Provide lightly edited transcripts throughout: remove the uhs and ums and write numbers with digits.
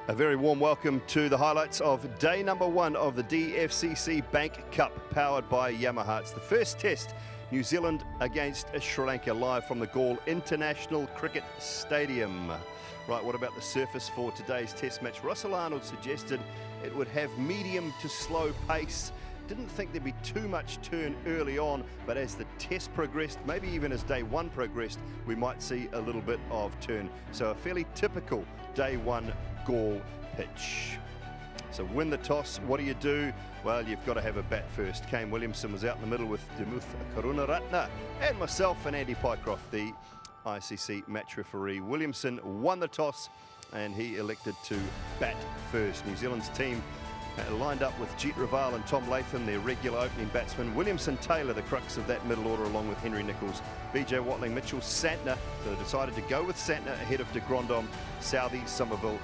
A very warm welcome to the highlights of day number 1 of the DFCC Bank Cup, powered by Yamaha. It's the first test, New Zealand against Sri Lanka, live from the Galle International Cricket Stadium. Right, what about the surface for today's test match? Russell Arnold suggested it would have medium to slow pace. Didn't think there'd be too much turn early on, but as the test progressed, maybe even as day 1 progressed, we might see a little bit of turn. So a fairly typical day 1 Galle pitch. So win the toss, what do? Well, you've got to have a bat first. Kane Williamson was out in the middle with Dimuth Karunaratne and myself and Andy Pycroft, the ICC match referee. Williamson won the toss and he elected to bat first. New Zealand's team lined up with Jeet Raval and Tom Latham, their regular opening batsmen. Williamson Taylor, the crux of that middle order, along with Henry Nicholls, BJ Watling, Mitchell Santner. So they decided to go with Santner ahead of de Grandhomme, Southey, Somerville,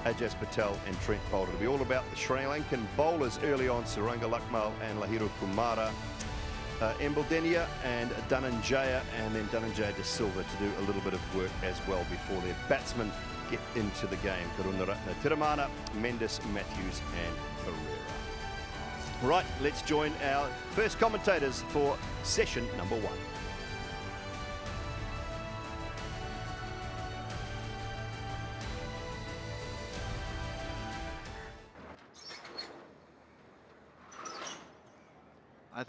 Ajaz Patel and Trent Boulder. It'll be all about the Sri Lankan bowlers early on, Suranga Lakmal and Lahiru Kumara, Embaldenia and Dhananjaya, and then Dhananjaya de Silva to do a little bit of work as well before their batsmen get into the game. Karunaratne, Tiramana, Mendes, Matthews and Pereira. Right, let's join our first commentators for session number 1.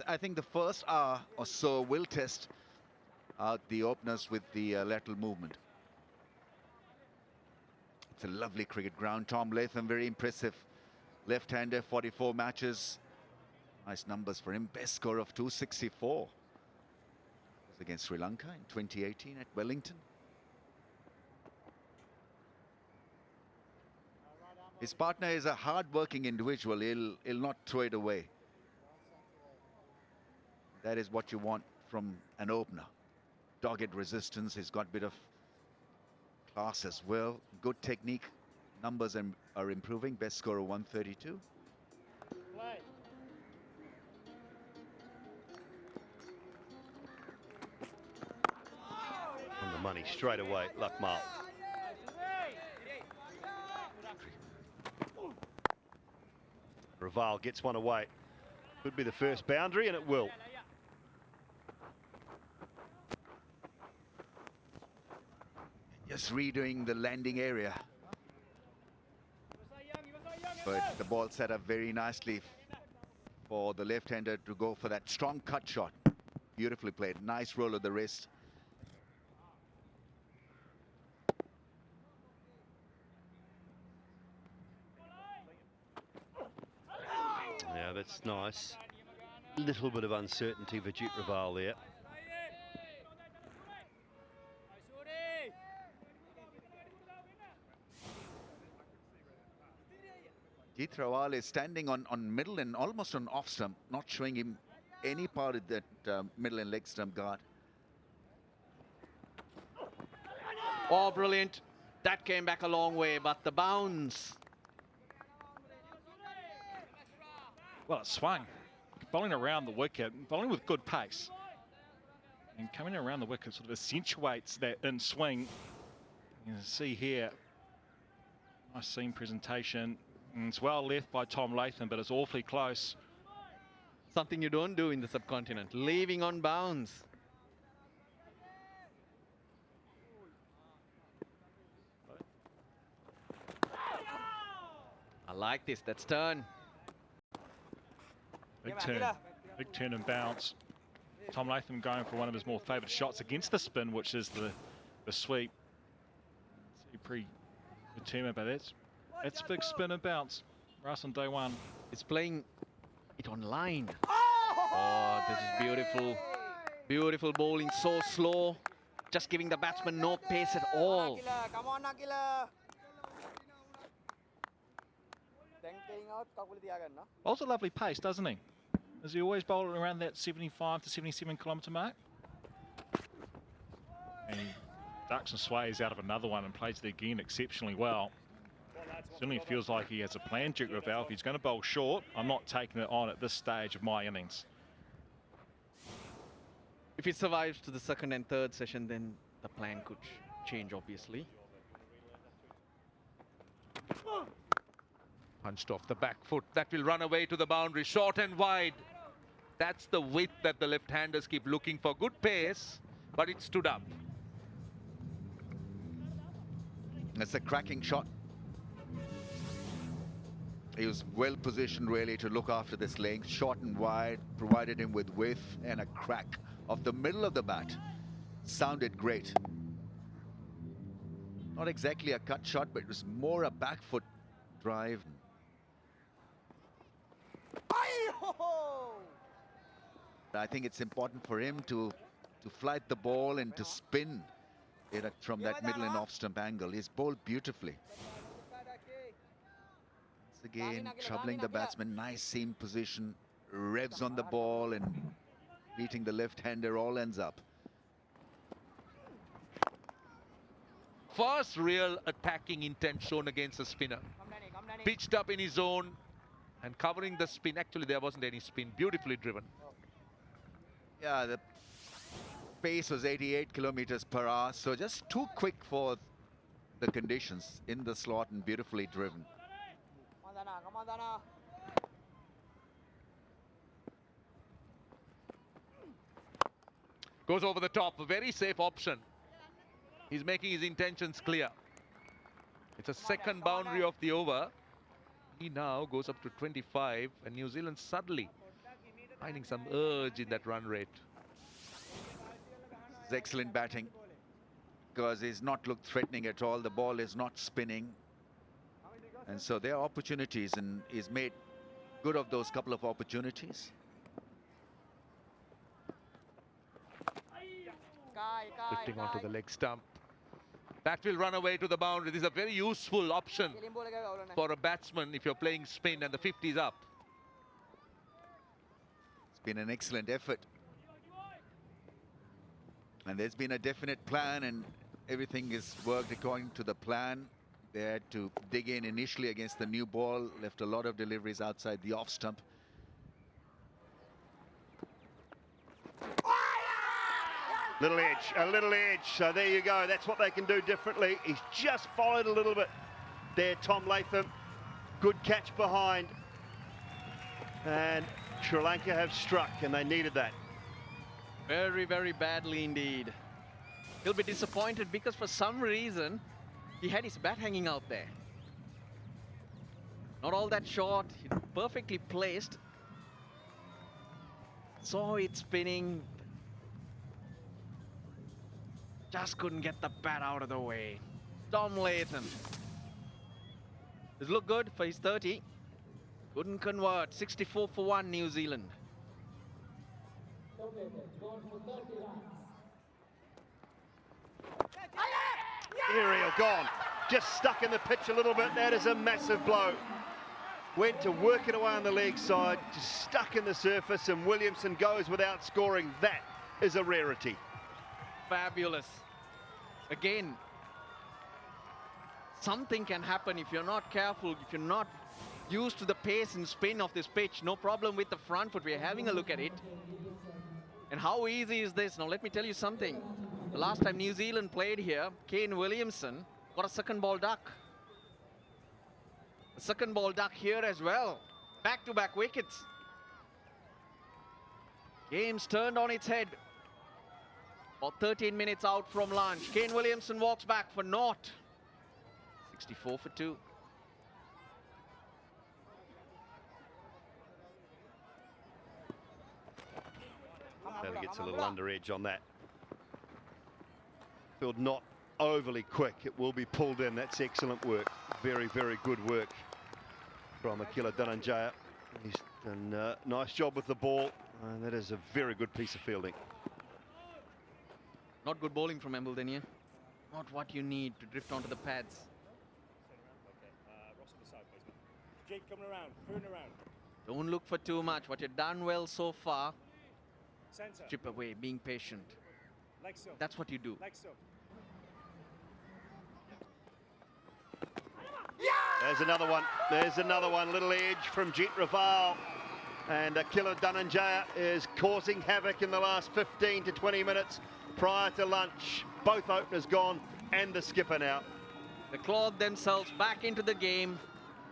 I think the first hour or so will test out the openers with the lateral movement. It's a lovely cricket ground. Tom Latham, very impressive left-hander, 44 matches. Nice numbers for him. Best score of 264. It was against Sri Lanka in 2018 at Wellington. His partner is a hard-working individual. He'll not throw it away. That is what you want from an opener. Dogged resistance. He's got a bit of class as well. Good technique. Numbers are improving. Best score of 132. On the money straight away, Lakmal. Raval gets one away. Could be the first boundary, and it will. Just redoing the landing area. But the ball set up very nicely for the left-hander to go for that strong cut shot. Beautifully played. Nice roll of the wrist. Yeah, that's nice. Little bit of uncertainty for Jeet Raval there. Jeet Raval is standing on middle and almost on off stump, not showing him any part of that middle and leg stump guard. Oh, brilliant. That came back a long way, but the bounce. Well, it swung. Bowling around the wicket, bowling with good pace. And coming around the wicket sort of accentuates that in swing. You can see here, nice seam presentation. And it's well left by Tom Latham, but it's awfully close. Something you don't do in the subcontinent, leaving on bounds. I like this, that's turn. Big turn and bounce. Tom Latham going for one of his more favourite shots against the spin, which is the sweep. So pretty determined, but that's big spin and bounce. Russ on day 1. It's playing it on line. Oh, this is beautiful. Beautiful bowling, so slow. Just giving the batsman no pace at all. Come on, Nakila. Bowls a lovely pace, doesn't he? Is he always bowling around that 75 to 77 kilometre mark? And he ducks and sways out of another one and plays it again exceptionally well. Certainly feels like he has a plan, Jeet Raval. If he's going to bowl short, I'm not taking it on at this stage of my innings. If he survives to the second and third session, then the plan could change, obviously. Punched off the back foot. That will run away to the boundary. Short and wide. That's the width that the left-handers keep looking for. Good pace, but it stood up. That's a cracking shot. He was well positioned really to look after this length. Short and wide, provided him with width and a crack of the middle of the bat. Sounded great. Not exactly a cut shot, but it was more a back foot drive. I think it's important for him to flight the ball and to spin it from that middle and off-stump angle. He's bowled beautifully. Once again, troubling the batsman. Nice seam position. Revs on the ball and beating the left-hander. All ends up. First real attacking intent shown against a spinner. Pitched up in his zone and covering the spin. Actually, there wasn't any spin. Beautifully driven. Yeah, the pace was 88 kilometers per hour, so just too quick for the conditions in the slot and beautifully driven. Goes over the top, a very safe option. He's making his intentions clear. It's a second boundary of the over. He now goes up to 25 and New Zealand suddenly finding some urge in that run rate. It's excellent batting because he's not looked threatening at all. The ball is not spinning. And so there are opportunities and he's made good of those couple of opportunities. Drifting onto the leg stump. That will run away to the boundary. This is a very useful option for a batsman if you're playing spin and the 50 is up. It's been an excellent effort. And there's been a definite plan and everything is worked according to the plan. They had to dig in initially against the new ball, left a lot of deliveries outside the off stump. Little edge, a little edge. So there you go. That's what they can do differently. He's just followed a little bit there, Tom Latham. Good catch behind. And Sri Lanka have struck, and they needed that. Very, very badly indeed. He'll be disappointed because for some reason, he had his bat hanging out there. Not all that short, perfectly placed. Saw it spinning. Just couldn't get the bat out of the way. Tom Latham. This looked good for his 30. Couldn't convert. 64 for 1 New Zealand. Aerial gone. Just stuck in the pitch a little bit. That is a massive blow. Went to work it away on the leg side. Just stuck in the surface, and Williamson goes without scoring. That is a rarity. Fabulous. Again, something can happen if you're not careful, if you're not used to the pace and spin of this pitch. No problem with the front foot. We're having a look at it. And how easy is this? Now, let me tell you something. The last time New Zealand played here, Kane Williamson got a second ball duck. A second ball duck here as well. Back-to-back wickets. Game's turned on its head. About 13 minutes out from lunch. Kane Williamson walks back for naught. 64 for 2. Taylor gets a little under edge on that. Field not overly quick. It will be pulled in. That's excellent work. Very, very good work from Akila Dhananjaya. He's done a nice job with the ball. And that is a very good piece of fielding. Not good bowling from Embledenia. Not what you need to drift onto the pads. Jake coming around, turn around. Don't look for too much. What you've done well so far, Center. chip away, being patient. Like so. That's what you do. Like so. There's another one. There's another one. Little edge from Jet Raval. And Akila Dhananjaya is causing havoc in the last 15 to 20 minutes prior to lunch. Both openers gone and the skipper now. They clawed themselves back into the game.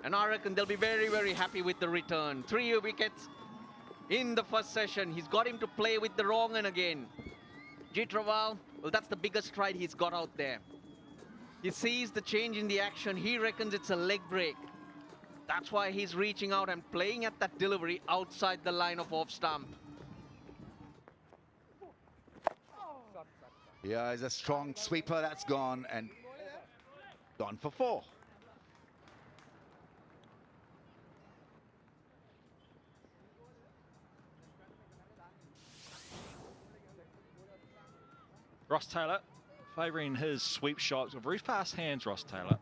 And I reckon they'll be very, very happy with the return. 3 wickets in the first session. He's got him to play with the wrong end again. Jeet Raval, well, that's the biggest stride he's got out there. He sees the change in the action. He reckons it's a leg break. That's why he's reaching out and playing at that delivery outside the line of off stump. Yeah, is a strong sweeper that's gone and gone for 4. Ross Taylor favouring his sweep shots with very fast hands, Ross Taylor.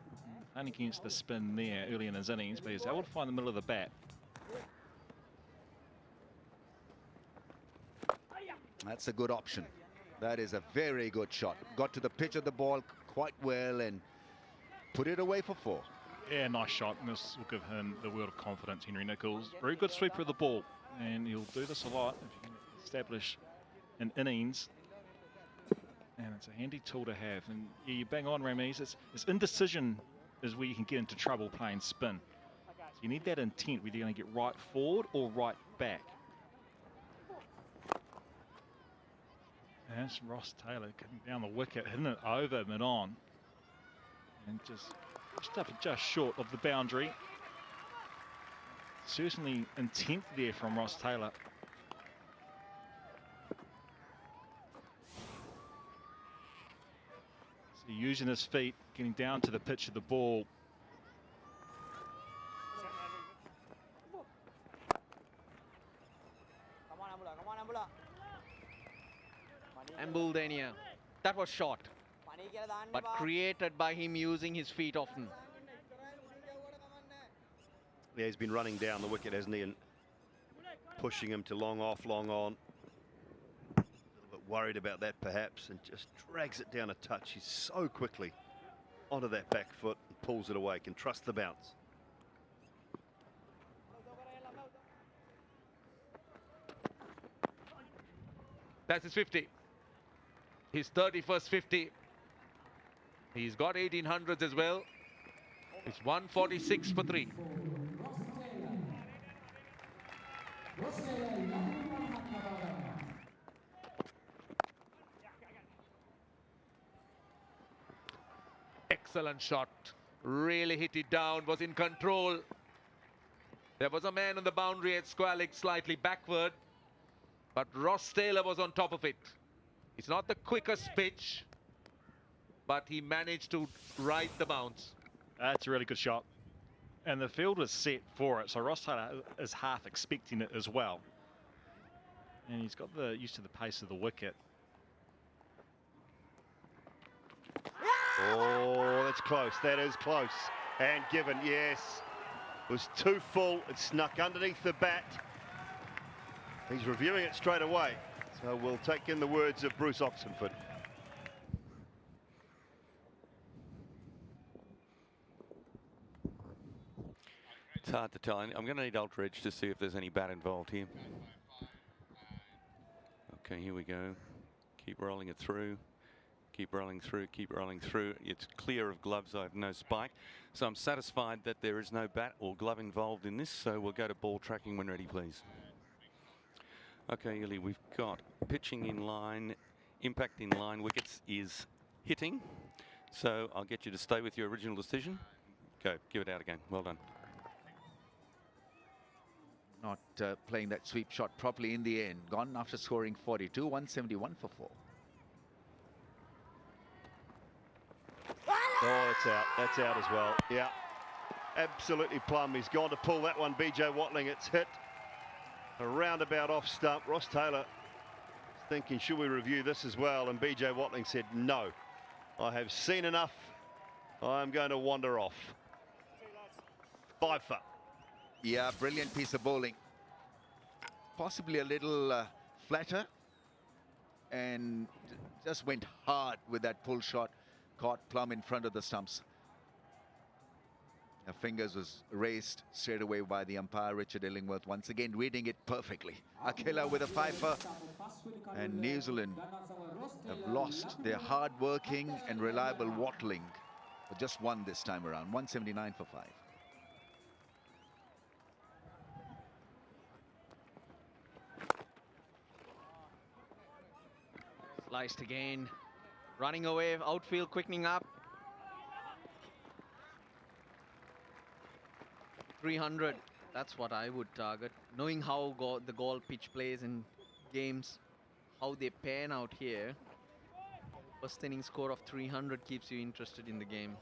Only against the spin there early in his innings, but he's able to find the middle of the bat. That's a good option. That is a very good shot. Got to the pitch of the ball quite well and put it away for 4. Yeah, nice shot. And this will give him the world of confidence, Henry Nicholls. Very good sweeper of the ball. And he'll do this a lot if you can establish an innings. And it's a handy tool to have. And yeah, you bang on, Rameez. It's indecision is where you can get into trouble playing spin. So you need that intent whether you're going to get right forward or right back. And that's Ross Taylor cutting down the wicket, hitting it over mid-on. And just short of the boundary. Certainly intent there from Ross Taylor. So using his feet, getting down to the pitch of the ball. And Buldania. That was short, but created by him using his feet often. Yeah, he's been running down the wicket, hasn't he, and pushing him to long off, long on. A little bit worried about that perhaps, and just drags it down a touch. He's so quickly onto that back foot and pulls it away. Can trust the bounce. That's his 50. His 31st 50. He's got 1800s as well. It's 146 for 3. Excellent shot. Really hit it down, was in control. There was a man on the boundary at square leg slightly backward, but Ross Taylor was on top of it. It's not the quickest pitch, but he managed to ride the bounce. That's a really good shot. And the field was set for it, so Ross Taylor is half expecting it as well. And he's got used to the pace of the wicket. Oh, that's close. That is close. And given, yes. Was too full. It snuck underneath the bat. He's reviewing it straight away. So we'll take in the words of Bruce Oxenford. It's hard to tell. I'm going to need Ultra Edge to see if there's any bat involved here. Okay, here we go. Keep rolling it through. Keep rolling through, keep rolling through. It's clear of gloves. I have no spike. So I'm satisfied that there is no bat or glove involved in this. So we'll go to ball tracking when ready, please. Okay, Illy, we've got pitching in line, impact in line, wickets is hitting. So I'll get you to stay with your original decision. Go, give it out again. Well done. Not playing that sweep shot properly in the end. Gone after scoring 42, 171 for 4. Oh, it's out. That's out as well. Yeah, absolutely plumb. He's gone to pull that one, BJ Watling. It's hit a roundabout off stump. Ross Taylor thinking, should we review this as well? And BJ Watling said, no, I have seen enough. I'm going to wander off. 5 for. Yeah, brilliant piece of bowling. Possibly a little flatter, and just went hard with that pull shot. Caught plumb in front of the stumps. The fingers was raised straight away by the umpire, Richard Illingworth, once again reading it perfectly. Akela with a 5-fer, and New Zealand have lost their hard-working and reliable Watling, but just one this time around, 179 for 5. Sliced again. Running away, outfield quickening up. 300, that's what I would target. Knowing how the Gaul pitch plays in games, how they pan out here. First inning score of 300 keeps you interested in the game.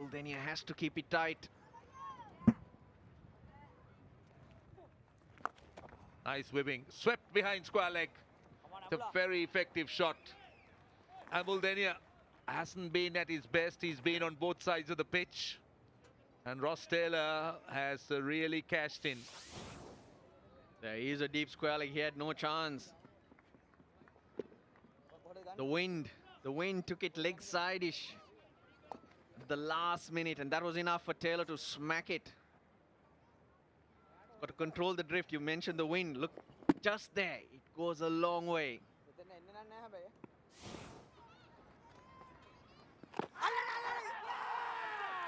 Uldenia has to keep it tight. Nice whipping, swept behind square leg. It's a very effective shot. And Uldenia hasn't been at his best. He's been on both sides of the pitch. And Ross Taylor has really cashed in. There is a deep square leg. He had no chance. The wind took it leg side-ish at the last minute, and that was enough for Taylor to smack it. Got to control the drift. You mentioned the wind. Look, just there. It goes a long way.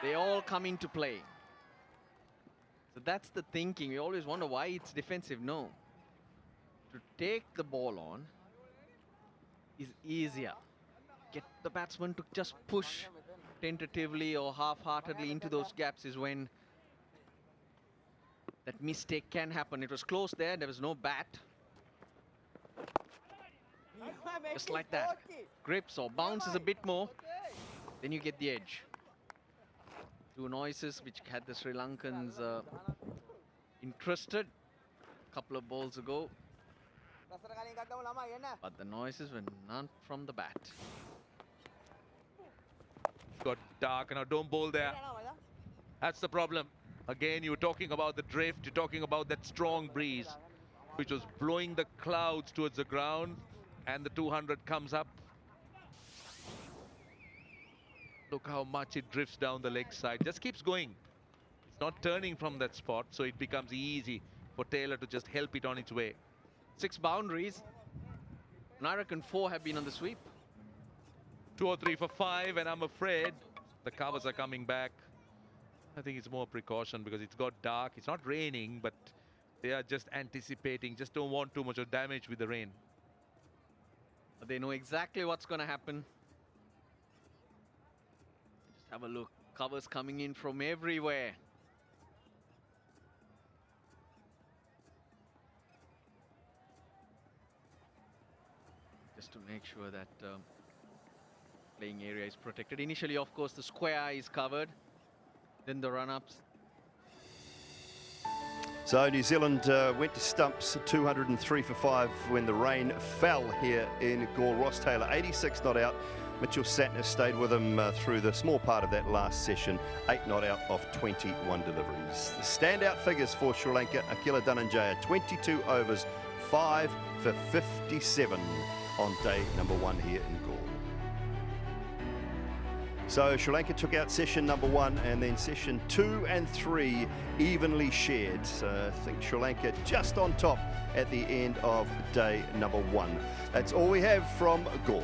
They all come into play. So that's the thinking. We always wonder why it's defensive. No. To take the ball on is easier. Get the batsman to just push tentatively or half-heartedly into those gaps is when that mistake can happen. It was close there. There was no bat. Just like that. Grips or bounces a bit more. Then you get the edge. Two noises which had the Sri Lankans interested a couple of balls ago. But the noises were none from the bat. Got dark. Now don't bowl there. That's the problem. Again, you were talking about the drift. You're talking about that strong breeze, which was blowing the clouds towards the ground. And the 200 comes up. Look how much it drifts down the leg side. Just keeps going. It's not turning from that spot, so it becomes easy for Taylor to just help it on its way. 6 boundaries. And I reckon 4 have been on the sweep. 2 or 3 for 5, and I'm afraid the covers are coming back. I think it's more precaution because it's got dark. It's not raining, but they are just anticipating. Just don't want too much of damage with the rain. But they know exactly what's going to happen. Just have a look. Covers coming in from everywhere. Just to make sure that playing area is protected. Initially, of course, the square is covered. Then the run-ups. So New Zealand went to stumps 203 for 5 when the rain fell here in Gaul. Ross Taylor 86 not out. Mitchell Santner stayed with him through the small part of that last session. 8 not out of 21 deliveries. The standout figures for Sri Lanka: Akila Dhananjaya 22 overs, 5 for 57 on day number 1 here in Gaul. So Sri Lanka took out session number 1, and then session 2 and 3 evenly shared. I think Sri Lanka just on top at the end of day number 1. That's all we have from Gaul.